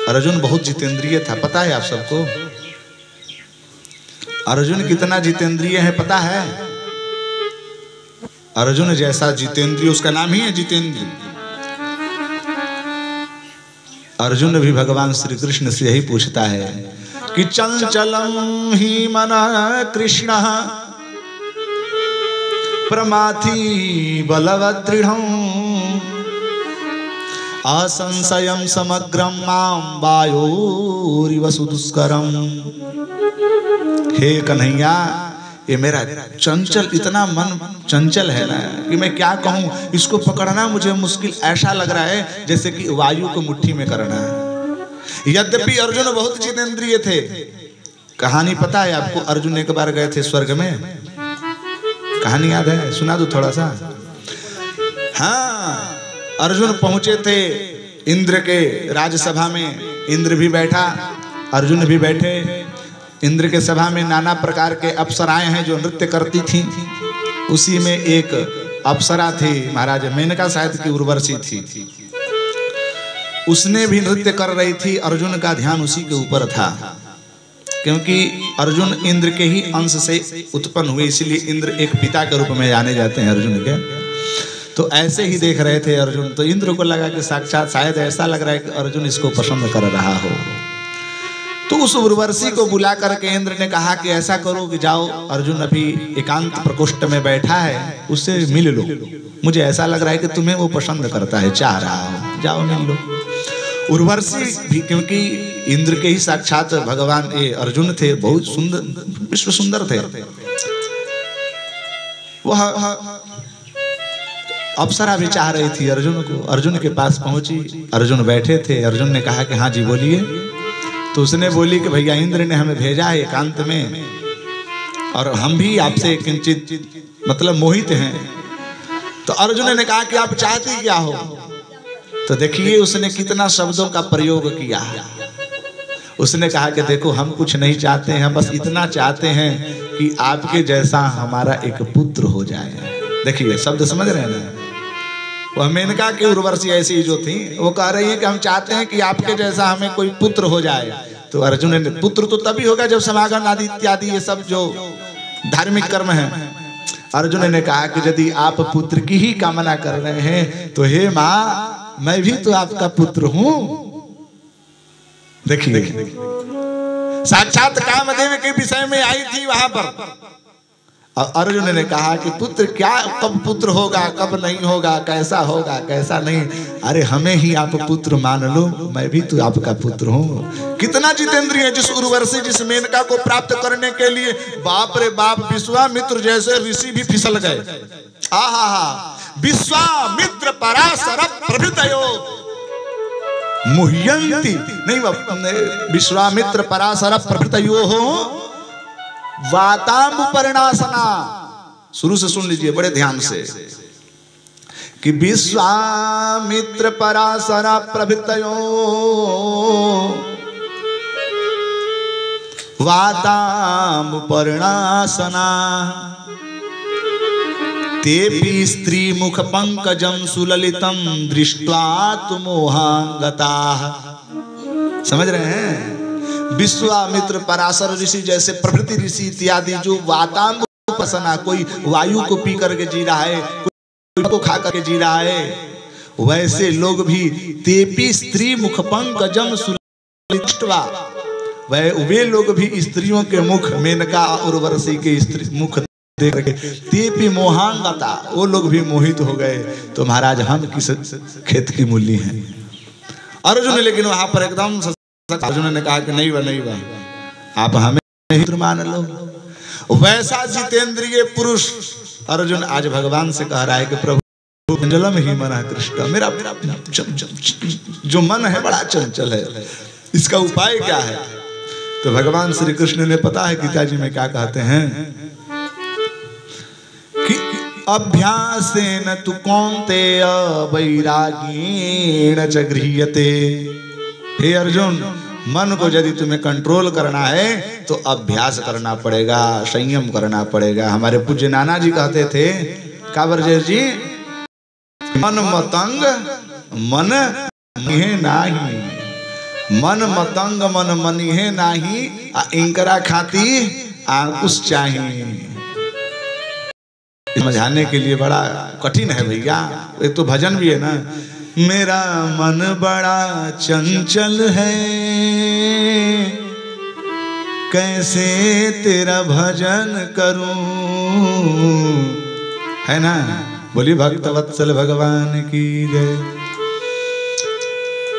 [SPEAKER 1] अर्जुन बहुत जितेंद्रिय था, पता है आप सबको? अर्जुन कितना जितेंद्रिय है पता है? अर्जुन जैसा जितेंद्रिय, उसका नाम ही है जितेंद्रिय। अर्जुन भी भगवान श्री कृष्ण से यही पूछता है कि चंचलम ही मना कृष्ण प्रमाथि बलवदृढ़ं असंशयं समग्रं मां वायोरिव सुदुष्करं। हे कन्हैया, ये मेरा चंचल, इतना मन चंचल है ना कि मैं क्या कहूँ, इसको पकड़ना मुझे मुश्किल ऐसा लग रहा है जैसे कि वायु को मुट्ठी में करना है। यद्यपि अर्जुन बहुत जितेंद्रिय थे। कहानी पता है आपको? अर्जुन एक बार गए थे स्वर्ग में, कहानी याद है? सुना दो थोड़ा सा। हाँ, अर्जुन पहुंचे थे इंद्र के राजसभा में। इंद्र भी बैठा, अर्जुन भी बैठे। इंद्र के सभा में नाना प्रकार के अप्सराएं हैं जो नृत्य करती थीं। उसी में एक अप्सरा थी, महाराज मेनका शायद की उर्वशी थी। उसने भी नृत्य कर रही थी। अर्जुन का ध्यान उसी के ऊपर था, क्योंकि अर्जुन इंद्र के ही अंश से उत्पन्न हुए, इसलिए इंद्र एक पिता के रूप में जाने जाते हैं अर्जुन के। तो ऐसे ही देख रहे थे अर्जुन, तो इंद्र को लगा कि साक्षात शायद ऐसा लग रहा है कि अर्जुन इसको पसंद कर रहा हो। तो उस उर्वशी को बुला करके इंद्र ने कहा कि ऐसा करो कि जाओ, अर्जुन अभी एकांत प्रकोष्ठ में बैठा है, उससे मिल लो। मुझे ऐसा लग रहा है कि तुम्हें वो पसंद करता है, चाह रहा हो, जाओ मिल लो। उर्वशी भी, क्योंकि इंद्र के ही साक्षात भगवान ये अर्जुन थे, बहुत सुंदर, विश्व सुंदर थे। वह अप्सरा भी चाह रही थी अर्जुन को। अर्जुन के पास पहुंची, अर्जुन बैठे थे। अर्जुन ने कहा कि हाँ जी बोलिए। तो उसने बोली कि भैया इंद्र ने हमें भेजा है एकांत में, और हम भी आपसे किंचित मतलब मोहित हैं। तो अर्जुन ने कहा कि आप चाहती क्या हो? तो देखिए उसने कितना शब्दों का प्रयोग किया। उसने कहा कि देखो हम कुछ नहीं चाहते हैं, बस इतना चाहते हैं कि आपके जैसा हमारा एक पुत्र हो जाए। देखिए शब्द समझ रहे हैं ना? वह मेनका की उर्वशी ऐसी जो थी, वो कह रही है कि हम चाहते हैं कि आपके जैसा हमें कोई पुत्र हो जाए। तो अर्जुन ने, पुत्र तो तभी होगा जब समागम आदि इत्यादि ये सब जो धार्मिक कर्म है। अर्जुन ने कहा कि यदि आप पुत्र की ही कामना कर रहे हैं तो हे माँ, मैं भी तो आपका पुत्र हूं। देखिए साक्षात कामदेव के विषय में आई थी वहां पर। अर्जुन ने कहा कि पुत्र क्या, कब पुत्र होगा, कब नहीं होगा, कैसा होगा, कैसा नहीं, अरे हमें ही आप पुत्र मान लो, मैं भी तो आपका पुत्र हूँ। कितना जितेंद्रिय है! जिस उर्वशी, जिस मेनका को प्राप्त करने के लिए बाप रे बाप विश्वामित्र जैसे ऋषि भी फिसल गए। आहा, विश्वामित्र पराशर प्रभृतयो मुह्यन्ति, नहीं विश्वामित्र पराशर प्रभृतयो हो वातामुपर्णासना। शुरू से सुन लीजिए बड़े ध्यान से कि विश्वामित्र पराशर प्रभृतयो वातामुपर्णासना तेपि स्त्री मुख पंकजं सुललितं दृष्ट्वा तु मोहांगताः। समझ रहे हैं? विश्वामित्र पराशर ऋषि जैसे प्रभृति ऋषि इत्यादि जो वातामुपर्णासना, कोई वायु को पी करके जी रहा है, कोई को खा करके जी रहा है, वैसे लोग भी तेपि स्त्री मुख पंकजं सुललित्वा, वे लोग भी स्त्रियों के मुख, मेनका उर्वशी के स्त्री मुख देख करके तेपि मोहांगता, वो लोग भी मोहित हो गए। तो महाराज हम किस खेत की मूली हैं? अर्जुन लेकिन वहां पर एकदम, अर्जुन ने कहा कि नहीं बा, आप हमें ही मान लो। वैसा जितेंद्रिय पुरुष अर्जुन आज भगवान से कह रहा है कि प्रभु चंचलम ही मन कृष्ण, मेरा जो मन है बड़ा चंचल है, इसका उपाय क्या है? तो भगवान श्री कृष्ण ने, पता है गीता जी में क्या कहते हैं कि अभ्यासेन तु कौन्तेय वैराग्येण च गृह्यते। हे अर्जुन, मन को यदि तुम्हें कंट्रोल करना है तो अभ्यास करना पड़ेगा, संयम करना पड़ेगा। हमारे पूज्य नाना जी कहते थे, काबरजेर जी, मन मतंग मन मनिहे नाही, मन मतंग मन मनिहे नाही, आ इंकरा खाती आंकुश चाहिए। समझाने के लिए बड़ा कठिन है भैया। एक तो भजन भी है ना, मेरा मन बड़ा चंचल है, कैसे तेरा भजन करूं, है ना। बोलिए भक्त वत्सल भगवान की जय।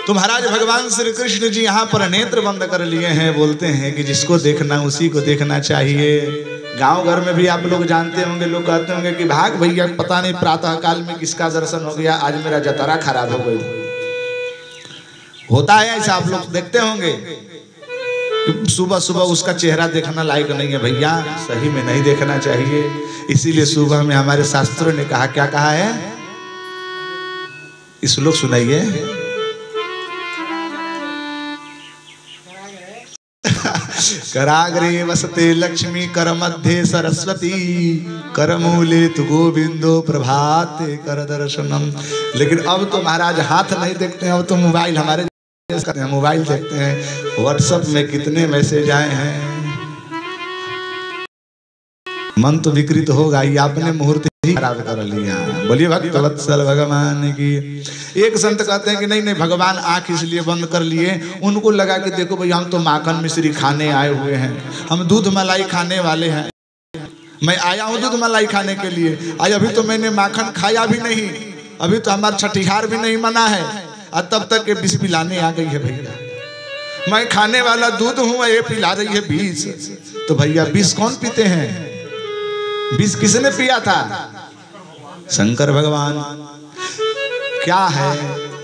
[SPEAKER 1] तो महाराज भगवान श्री कृष्ण जी यहाँ पर नेत्र बंद कर लिए हैं। बोलते हैं कि जिसको देखना उसी को देखना चाहिए। गांव घर में भी आप लोग जानते होंगे, लोग कहते होंगे कि भाग भैया, पता नहीं प्रातः काल में किसका दर्शन हो गया, आज मेरा जतारा खराब हो गई। होता है ऐसा, आप लोग देखते होंगे। सुबह सुबह उसका चेहरा देखना लायक नहीं है भैया, सही में नहीं देखना चाहिए। इसीलिए सुबह में हमारे शास्त्रों ने कहा, क्या कहा है, इस लोग सुनाइए। कराग्रे वसते लक्ष्मी, कर मध्य सरस्वती, करमूले तु गोविंदो, प्रभाते कर दर्शनम। लेकिन अब तो महाराज हाथ नहीं देखते हैं, अब तो मोबाइल हमारे करते हैं, मोबाइल देखते हैं। व्हाट्सएप में कितने मैसेज आए हैं, मन तो विकृत होगा ही, आपने मुहूर्त ही खराब कर लिया। बोलिए भक्त वत्सल भगवान की। एक संत कहते हैं कि नहीं नहीं, भगवान आंख इसलिए बंद कर लिए, उनको लगा कि देखो भैया हम तो माखन मिश्री खाने आए हुए हैं, हम दूध मलाई खाने वाले हैं। मैं आया हूँ दूध मलाई खाने के लिए, आज अभी तो मैंने माखन खाया भी नहीं, अभी तो हमारा छठीहार भी नहीं मना है, और तब तक के विष पिलाने आ गई है भैया। मैं खाने वाला दूध हूँ, ये पिला रही है विष। तो भैया विष कौन पीते हैं, विष किसने पिया था, शंकर भगवान। क्या है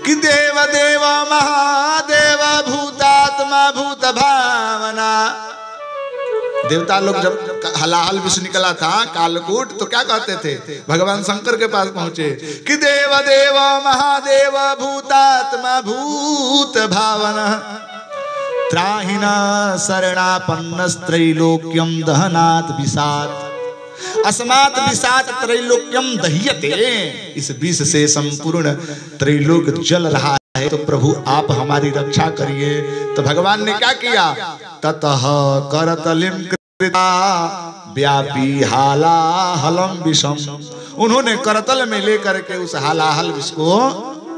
[SPEAKER 1] कि देव देव महादेव भूतात्मा भूत भावना। देवता लोग जब हलाहल विष निकला था कालकूट, तो क्या कहते थे, भगवान शंकर के पास पहुंचे कि देव देव महादेव भूतात्मा भूत भावना, त्राहिना शरणापन्नस्त्रैलोक्यम दहनात् विषात्, अस्मात् विषात् त्रैलोक्यम दह्यते। इस विष से संपूर्ण त्रैलोक जल रहा है, तो प्रभु आप हमारी रक्षा करिए। तो भगवान ने क्या किया, ततः करतलिम कृता व्यापी हालाहलम विषम। उन्होंने करतल में लेकर के उस हालाहल विष को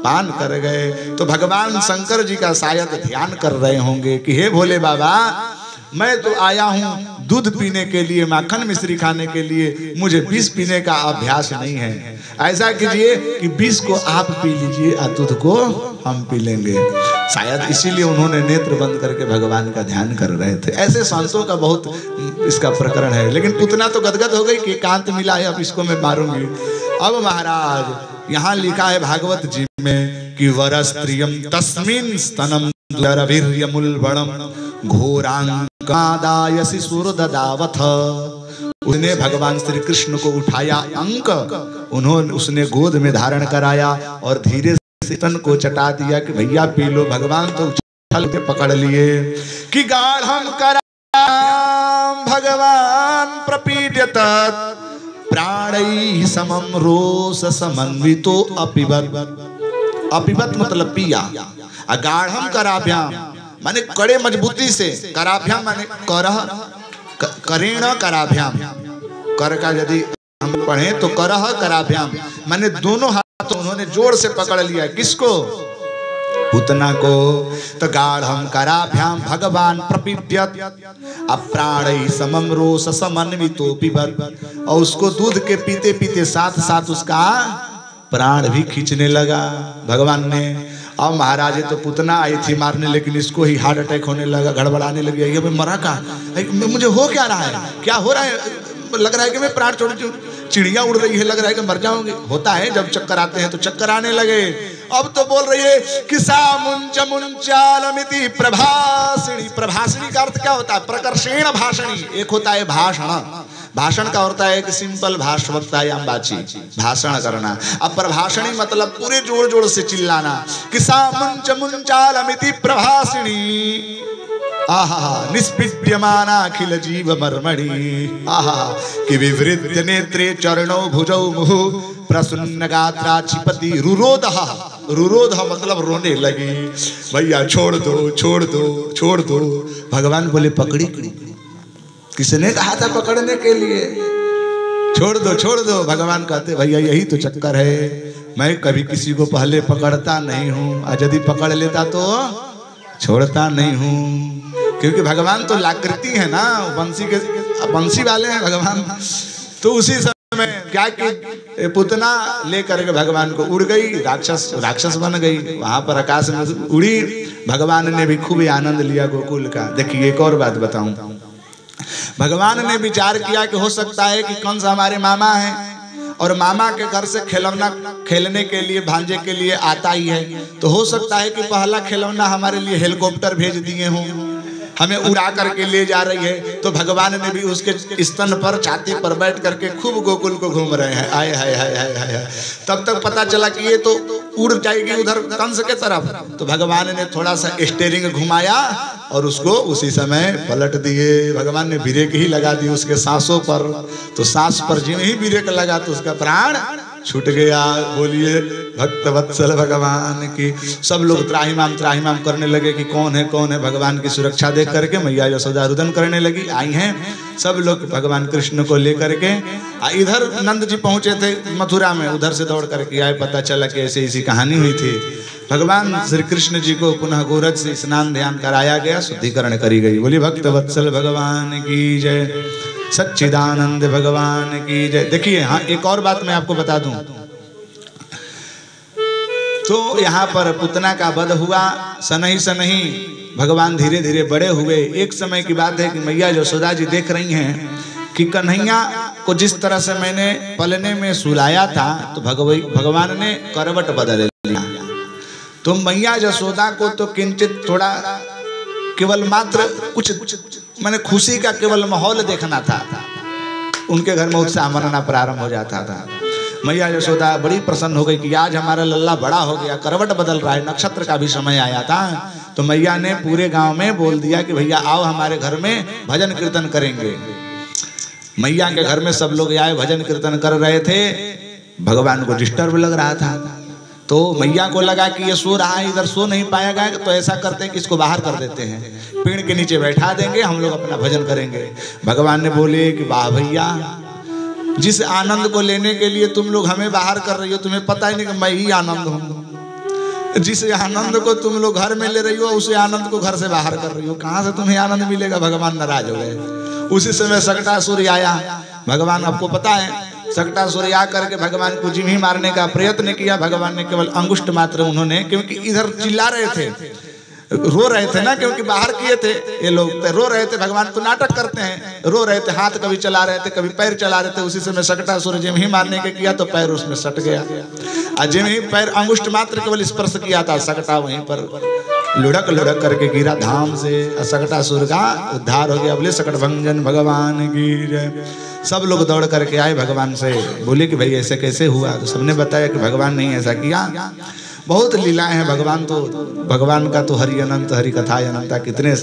[SPEAKER 1] पान कर गए। तो भगवान शंकर जी का शायद ध्यान कर रहे होंगे कि हे भोले बाबा, मैं तो आया हूँ दूध पीने के लिए, माखन मिश्री खाने के लिए, मुझे विष पीने का अभ्यास नहीं है। ऐसा कीजिए कि विष को आप पी लीजिए और दूध को हम पी लेंगे। शायद इसीलिए उन्होंने नेत्र बंद करके भगवान का ध्यान कर रहे थे। ऐसे संतों का बहुत इसका प्रकरण है। लेकिन पुतना तो गदगद हो गई कि एकांत मिला है, अब इसको मैं मारूंगी। अब महाराज यहाँ लिखा है भागवत जी में कि वरस्त्रियम तस्मिन् स्तनम द्वारवीर्यमुल्बणम घोरांकादायसि सुरददावथ। उसने भगवान श्री कृष्ण को उठाया अंक, उसने गोद में धारण कराया और धीरे से स्तन को चटा दिया कि भैया पी लो। भगवान तो उछल के पकड़ लिए कि गाढ़ं कराम भगवान प्रपीड्यत प्राणैः समं रोष समन्वितो अपिबत। अपिबत मतलब पिया। गाढ़ं कराभ्याम माने कड़े मजबूती से, कराभ्याम माने करह करेण कराभ्याम, कर का यदि हम पढ़े तो करह कराभ्याम माने दोनों हाथों उन्होंने जोर से पकड़ लिया। किसको, पुतना को। तो गाढ़ं कराभ्याम भगवान प्रपीड्यत अप्राणैः समं रोष समन्वितो पिबत। और उसको दूध के पीते पीते साथ साथ उसका प्राण भी खींचने लगा भगवान ने। अब महाराज तो पुतना आई थी मारने, लेकिन इसको ही हार्ट अटैक होने लगा, गड़बड़ाने लग गया। ये मैं मरा कहाँ, मुझे हो क्या रहा है, क्या हो रहा है, लग रहा है कि मैं प्राण छोड़, चिड़िया उड़ रही है, लग रहा है कि मर जाऊंगी। होता है जब चक्कर आते हैं तो चक्कर आने लगे। अब तो बोल रही है कि सा मुंच मुंचालमिति प्रभाषिणी। प्रभाषिणी का अर्थ क्या होता है, प्रकर्षेण भाषणी। एक होता है भाषण, भाषण का होता है कि सिंपल भाषवक्ता या बाची भाषण करना। अब प्रभाषणी मतलब पूरे जोर जोर से चिल्लाना कि सा मुंच मुंचालमिति प्रभाषिणी आहा निष्पीड्यमाना अखिल जीव मर्मणि आहा कि विवृत्य नेत्रे चरणौ भुजौ मुहु प्रसन्न गात्रा चिपति रुरोधः। रुरोधः मतलब रोने लगी। भैया छोड़ दो छोड़ दो छोड़ दो। भगवान बोले पकड़ी। किसने कहा था पकड़ने के लिए, छोड़ दो। भगवान कहते भैया यही तो चक्कर है, मैं कभी किसी को पहले पकड़ता नहीं हूँ, और यदि पकड़ लेता तो छोड़ता नहीं हूँ। क्योंकि भगवान तो लाकृति है ना, बंसी वाले हैं भगवान। तो उसी समय क्या कि पुतना लेकर के भगवान को उड़ गई, राक्षस बन गई, वहां पर आकाश में उड़ी। भगवान ने भी खूब आनंद लिया गोकुल का। देखिए एक और बात बताऊं, भगवान ने विचार किया कि हो सकता है कि कंस हमारे मामा हैं और मामा के घर से खिलौना खेलने के लिए भांजे के लिए आता ही है, तो हो सकता है कि पहला खिलौना हमारे लिए हेलीकॉप्टर भेज दिए हों, हमें उड़ा करके ले जा रही है। तो भगवान ने भी उसके स्तन पर छाती पर बैठ करके खूब गोकुल को घूम रहे हैं। आए हाय हाय हाय हाय। तब तक पता चला कि ये तो उड़ जाएगी उधर कंस के तरफ, तो भगवान ने थोड़ा सा स्टीयरिंग घुमाया और उसको उसी समय पलट दिए। भगवान ने ब्रेक ही लगा दी उसके सांसों पर, तो सांस पर जो ही ब्रेक लगा तो उसका प्राण छूट गया। बोलिए भक्त वत्सल भगवान की। सब लोग त्राहिमाम करने लगे कि कौन है। भगवान की सुरक्षा देख करके मैया यशोदा रुदन करने लगी। आई हैं सब लोग भगवान कृष्ण को लेकर के। इधर नंद जी पहुंचे थे मथुरा में, उधर से दौड़ करके आए। पता चला कि ऐसे इसी कहानी हुई थी। भगवान श्री कृष्ण जी को पुनः गोरज से स्नान ध्यान कराया गया, शुद्धिकरण करी गई। बोलिए भक्त वत्सल भगवान की जय, सच्चिदानंद भगवान की जय। देखिए हाँ, एक और बात मैं आपको बता दूं, तो यहाँ पर पुतना का वध हुआ। सनही भगवान धीरे धीरे बड़े हुए। एक समय की बात है कि मैया यशोदा जी देख रही हैं कि कन्हैया को जिस तरह से मैंने पलने में सुलाया था, तो भगवान ने करवट बदल लिया। तो मैया यशोदा को तो किंचित थोड़ा केवल मात्र कुछ मैंने खुशी का केवल माहौल देखना था, उनके घर में उत्साह मनाना प्रारंभ हो जाता था। मैया यशोदा बड़ी प्रसन्न हो गई कि आज हमारा लल्ला बड़ा हो गया, करवट बदल रहा है, नक्षत्र का भी समय आया था। तो मैया ने पूरे गांव में बोल दिया कि भैया आओ हमारे घर में भजन कीर्तन करेंगे। मैया के घर में सब लोग आए, भजन कीर्तन कर रहे थे। भगवान को डिस्टर्ब लग रहा था, तो मैया को लगा कि ये सो रहा है, इधर सो नहीं पाएगा, तो ऐसा करते हैं कि इसको बाहर कर देते हैं, पेड़ के नीचे बैठा देंगे, हम लोग अपना भजन करेंगे। भगवान ने बोले कि वाह भैया, जिस आनंद को लेने के लिए तुम लोग हमें बाहर कर रही हो, तुम्हें पता ही नहीं कि मैं ही आनंद हूँ। जिस आनंद को तुम लोग घर में ले रही हो, उसी आनंद को घर से बाहर कर रही हो। कहाँ से तुम्हें आनंद मिलेगा? भगवान नाराज हो गए। उसी समय सकटासुर आया। भगवान आपको पता है, सकटासुर आ करके भगवान को जिम्ही मारने का प्रयत्न किया। भगवान ने केवल अंगुष्ठ मात्र उन्होंने, क्योंकि इधर चिल्ला रहे थे, रो रहे थे ना, क्योंकि बाहर किए थे ये लोग, तो रो रहे थे। भगवान तो नाटक करते हैं, रो रहे थे, हाथ कभी चला रहे थे, कभी पैर चला रहे थे। उसी समय सकटासुर जिम्ही मारने के किया तो पैर उसमें सट गया, और जिम्ही पैर अंगुष्ठ मात्र केवल स्पर्श किया था, सकटा वहीं पर लुढ़क करके गिरा धाम से। सकटासुर का उद्धार हो गया। बोले सकट भंजन भगवान की जय। सब लोग दौड़ करके आए भगवान से, बोले कि भाई ऐसे कैसे हुआ? तो सबने बताया कि भगवान नहीं ऐसा किया, बहुत लीलाएं हैं भगवान का तो हरि अनंत, हरि कथा अनंता कितने।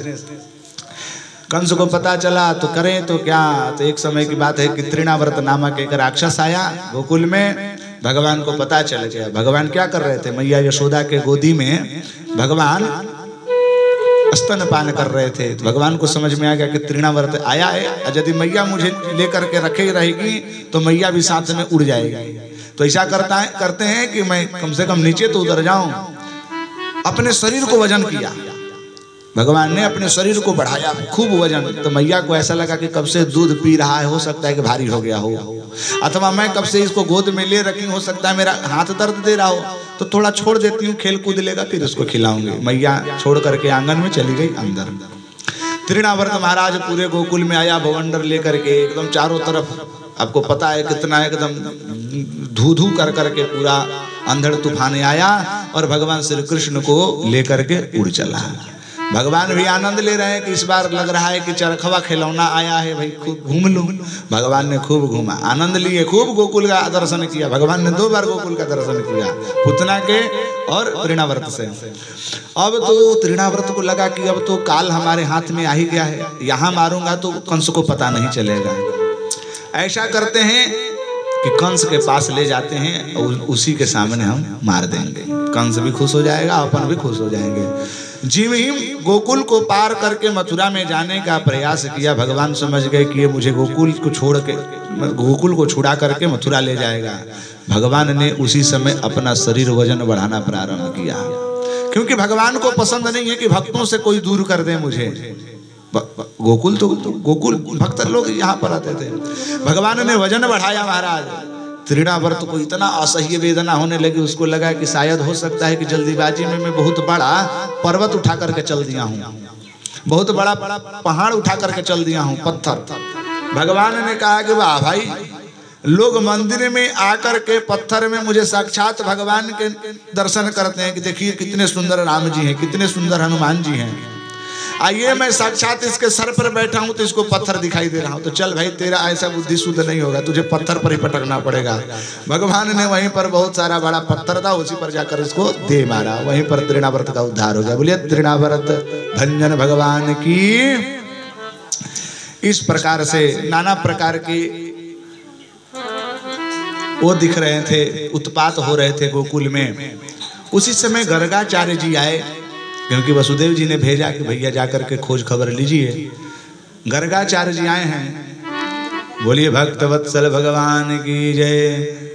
[SPEAKER 1] कंस को पता चला तो करें तो क्या। तो एक समय की बात है कि तृणावर्त नामक एक राक्षस आया गोकुल में। भगवान को पता चल गया। भगवान क्या कर रहे थे? मैया यशोदा के गोदी में भगवान स्तनपान कर रहे थे। तो भगवान को समझ में आ गया कि तृणावर्त आया है, और यदि मैया मुझे लेकर के रखे रहेगी तो मैया भी साथ में उड़ जाएगी। तो ऐसा करते हैं कि मैं कम से कम नीचे तो उतर जाऊं। अपने शरीर को वजन किया भगवान ने, अपने शरीर को बढ़ाया खूब वजन। तो मैया को ऐसा लगा कि कब से दूध पी रहा है, हो सकता है कि भारी हो गया हो, अथवा मैं कब से इसको गोद में ले रखी, हो सकता है मेरा हाथ दर्द दे रहा हो, तो थोड़ा छोड़ देती हूँ, खेल कूद लेगा, फिर उसको खिलाऊंगी। मैया छोड़ करके आंगन में चली गई अंदर। तृणावर्त महाराज पूरे गोकुल में आया भवंडर लेकर के, एकदम चारों तरफ आपको पता है कितना एकदम धू कर करके पूरा अंधड़ तूफान आया, और भगवान श्री कृष्ण को लेकर के उड़ चला। भगवान भी आनंद ले रहे हैं कि इस बार लग रहा है कि चरखवा खिलौना आया है, भाई खूब घूम लूं। भगवान ने खूब घूमा, आनंद लिए, खूब गोकुल का दर्शन किया। भगवान ने 2 बार गोकुल का दर्शन किया, पुतना के और तृणावर्त से। अब तो तृणावर्त को लगा कि अब तो काल हमारे हाथ में आ ही गया है, यहाँ मारूंगा तो कंस को पता नहीं चलेगा। ऐसा करते हैं कि कंस के पास ले जाते हैं और उसी के सामने हम मार देंगे। कंस भी खुश हो जाएगा, अपन भी खुश हो जाएंगे। जिम ही गोकुल को पार करके मथुरा में जाने का प्रयास किया, भगवान समझ गए कि ये मुझे गोकुल को छुड़ा करके मथुरा ले जाएगा। भगवान ने उसी समय अपना शरीर वजन बढ़ाना प्रारंभ किया, क्योंकि भगवान को पसंद नहीं है कि भक्तों से कोई दूर कर दे मुझे। गोकुल भक्त लोग यहाँ पर आते थे। भगवान ने वजन बढ़ाया महाराज। तृणावर्त को इतना असह्य वेदना होने लगी, उसको लगा कि शायद हो सकता है कि जल्दीबाजी में मैं बहुत बड़ा पर्वत उठा करके चल दिया हूँ, बहुत बड़ा पहाड़ उठा करके चल दिया हूँ, पत्थर। भगवान ने कहा कि वाह भाई, लोग मंदिर में आकर के पत्थर में मुझे साक्षात भगवान के दर्शन करते हैं कि देखिए कितने सुंदर राम जी हैं, कितने सुंदर हनुमान जी हैं। आइए मैं साक्षात इसके सर पर बैठा हूं तो इसको पत्थर दिखाई दे रहा हूं, तो चल भाई तेरा ऐसा बुद्धि शुद्ध नहीं होगा, तुझे पत्थर पर ही पटकना पड़ेगा। भगवान ने वहीं पर बहुत सारा बड़ा पत्थर था, उसी पर जाकर इसको दे मारा, वहीं पर तृणावर्त का उद्धार हो गया। बोलिए तृणावर्त भंजन भगवान की। इस प्रकार से नाना प्रकार की वो दिख रहे थे, उत्पात हो रहे थे गोकुल में। उसी समय गर्गाचार्य जी आए, क्योंकि वसुदेव जी ने भेजा कि भैया जाकर के खोज खबर लीजिए। गर्गाचार्य जी आए हैं। बोलिए भक्त वत्सल भगवान की जय।